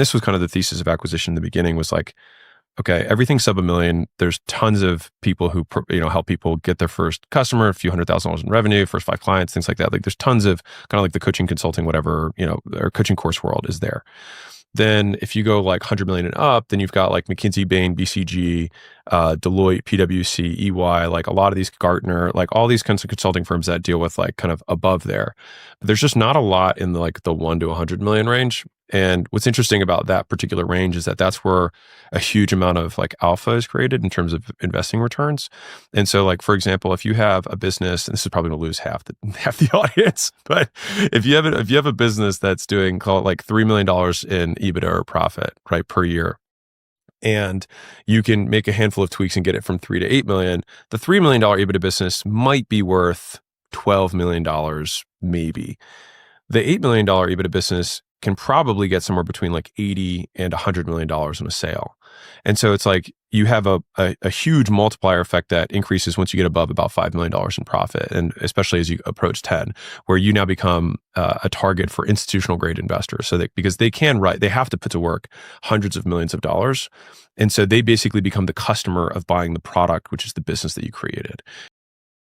And this was kind of the thesis of acquisition in the beginning was like, okay, everything sub $1 million. There's tons of people who help people get their first customer, a few $100,000 in revenue, first 5 clients, things like that. Like there's tons of kind of like the coaching, consulting, whatever, or coaching course world is there. Then if you go like 100 million and up, then you've got like McKinsey, Bain, BCG, Deloitte, PwC, EY, like a lot of these Gartner, like all these kinds of consulting firms that deal with like kind of above there. But there's just not a lot in the 1 to 100 million range. And what's interesting about that particular range is that that's where a huge amount of like alpha is created in terms of investing returns. And so like, for example, if you have a business, and this is probably gonna lose half the audience, but if you have a business that's doing, call it like $3 million in EBITDA or profit, right, per year, and you can make a handful of tweaks and get it from 3 to 8 million, the $3 million EBITDA business might be worth $12 million, maybe. The $8 million EBITDA business can probably get somewhere between like 80 and $100 million in a sale. And so it's like you have a huge multiplier effect that increases once you get above about $5 million in profit. And especially as you approach 10, where you now become a target for institutional grade investors. So that because they have to put to work hundreds of millions of dollars. And so they basically become the customer of buying the product, which is the business that you created.